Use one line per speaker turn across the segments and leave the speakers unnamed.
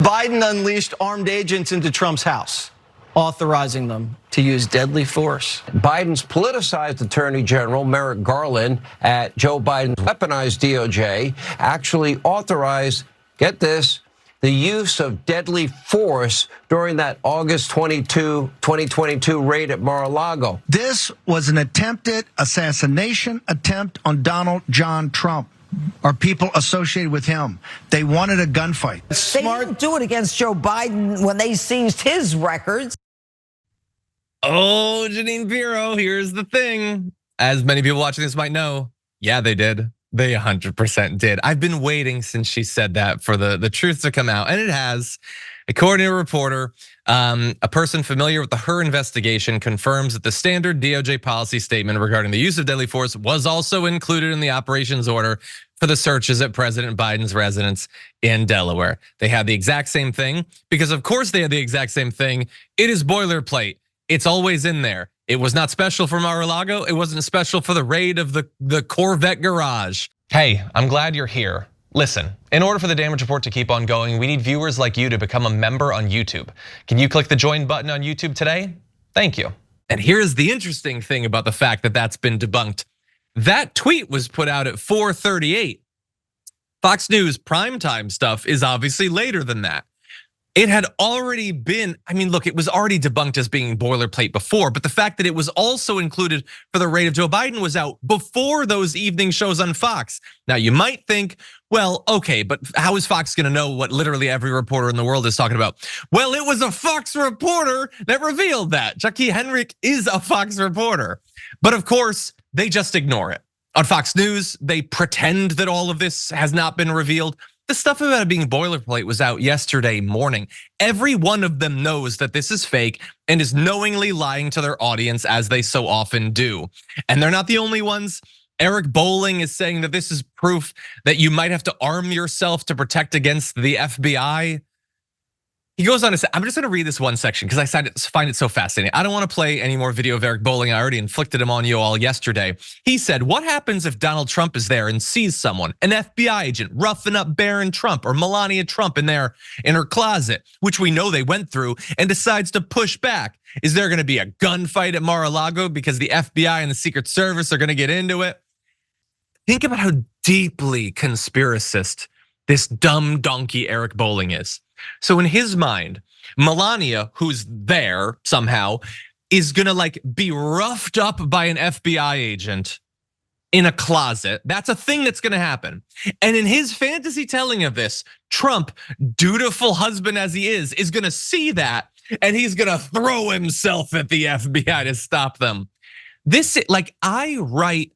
Biden unleashed armed agents into Trump's house, authorizing them to use deadly force.
Biden's politicized Attorney General Merrick Garland at Joe Biden's weaponized DOJ actually authorized, get this, the use of deadly force during that August 22, 2022 raid at Mar-a-Lago.
This was an attempted assassination attempt on Donald John Trump, or people associated with him. They wanted a gunfight.
They didn't do it against Joe Biden when they seized his records.
Oh, Janine Pirro, here's the thing. As many people watching this might know, yeah, they did. They 100% did. I've been waiting since she said that for the truth to come out, and it has. According to a reporter, a person familiar with the Hur investigation confirms that the standard DOJ policy statement regarding the use of deadly force was also included in the operations order for the searches at President Biden's residence in Delaware. They had the exact same thing because of course they had the exact same thing. It is boilerplate. It's always in there. It was not special for Mar-a-Lago. It wasn't special for the raid of the Corvette garage. Hey, I'm glad you're here. Listen, in order for the damage report to keep on going, we need viewers like you to become a member on YouTube. Can you click the join button on YouTube today? Thank you. And here's the interesting thing about the fact that that's been debunked. That tweet was put out at 4:38. Fox News primetime stuff is obviously later than that. It had already been, I mean, look, it was already debunked as being boilerplate before, but the fact that it was also included for the raid of Joe Biden was out before those evening shows on Fox. Now you might think, well, okay, but how is Fox gonna know what literally every reporter in the world is talking about? Well, it was a Fox reporter that revealed that. Jacqui Heinrich is a Fox reporter. But of course, they just ignore it. On Fox News, they pretend that all of this has not been revealed. The stuff about it being boilerplate was out yesterday morning. Every one of them knows that this is fake and is knowingly lying to their audience as they so often do. And they're not the only ones. Eric Bolling is saying that this is proof that you might have to arm yourself to protect against the FBI. He goes on to say, I'm just gonna read this one section because I find it so fascinating. I don't wanna play any more video of Eric Bolling. I already inflicted him on you all yesterday. He said, what happens if Donald Trump is there and sees someone, an FBI agent, roughing up Barron Trump or Melania Trump in her closet, which we know they went through, and decides to push back? Is there gonna be a gunfight at Mar-a-Lago because the FBI and the Secret Service are gonna get into it? Think about how deeply conspiracist this dumb donkey Eric Bolling is. So in his mind, Melania, who's there somehow, is gonna be roughed up by an FBI agent in a closet. That's a thing that's gonna happen. And in his fantasy telling of this, Trump, dutiful husband as he is gonna see that and he's gonna throw himself at the FBI to stop them. I write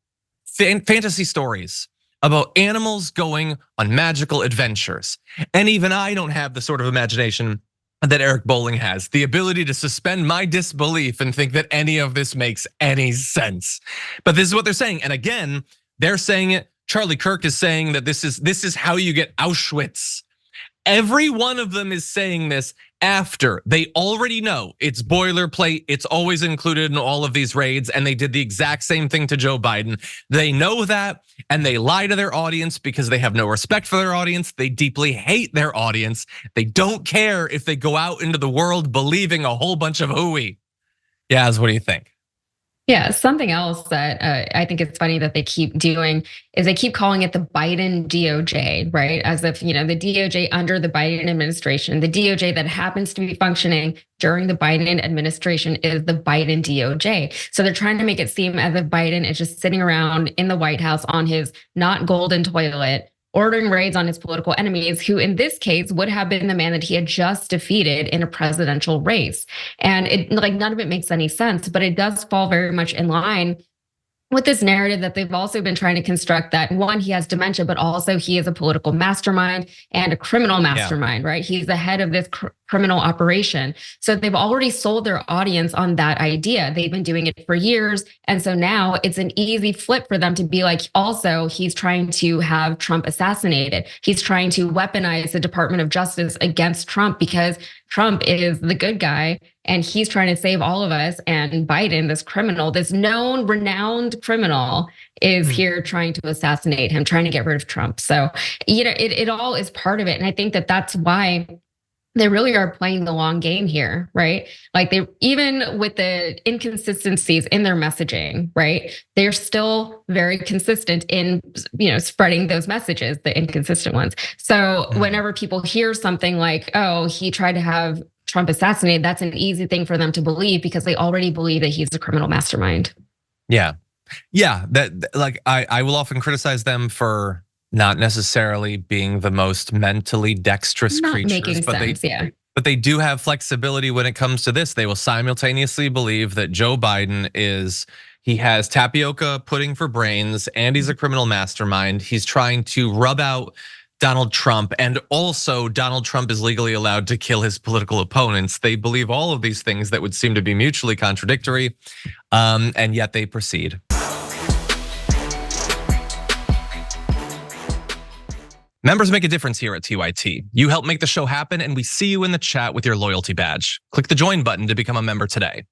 fantasy stories about animals going on magical adventures. And even I don't have the sort of imagination that Eric Bolling has, the ability to suspend my disbelief and think that any of this makes any sense. But this is what they're saying. And again, they're saying it. Charlie Kirk is saying that this is how you get Auschwitz. Every one of them is saying this after they already know it's boilerplate. It's always included in all of these raids, and they did the exact same thing to Joe Biden. They know that, and they lie to their audience because they have no respect for their audience. They deeply hate their audience. They don't care if they go out into the world believing a whole bunch of hooey. Yaz, what do you think?
Yeah, something else that I think it's funny that they keep doing is they keep calling it the Biden DOJ, right? As if, the DOJ under the Biden administration, the DOJ that happens to be functioning during the Biden administration is the Biden DOJ. So they're trying to make it seem as if Biden is just sitting around in the White House on his not golden toilet, ordering raids on his political enemies, who in this case would have been the man that he had just defeated in a presidential race. And none of it makes any sense, but it does fall very much in line with this narrative that they've also been trying to construct, that one, he has dementia, but also he is a political mastermind and a criminal mastermind, right? He's the head of this criminal operation. So they've already sold their audience on that idea. They've been doing it for years. And so now it's an easy flip for them to be like, also, he's trying to have Trump assassinated. He's trying to weaponize the Department of Justice against Trump because Trump is the good guy and he's trying to save all of us. And Biden, this criminal, this known, renowned criminal, is here trying to assassinate him, trying to get rid of Trump. So, it all is part of it. And I think that that's why they really are playing the long game here, right? Like they, even with the inconsistencies in their messaging, right? They're still very consistent in, spreading those messages, the inconsistent ones. So whenever people hear something like, oh, he tried to have Trump assassinated, that's an easy thing for them to believe because they already believe that he's a criminal mastermind.
Yeah. That, like, I will often criticize them for not necessarily being the most mentally dexterous creatures, but they do have flexibility when it comes to this. They will simultaneously believe that Joe Biden he has tapioca pudding for brains and he's a criminal mastermind. He's trying to rub out Donald Trump, and also Donald Trump is legally allowed to kill his political opponents. They believe all of these things that would seem to be mutually contradictory, and yet they proceed. Members make a difference here at TYT. You help make the show happen, and we see you in the chat with your loyalty badge. Click the join button to become a member today.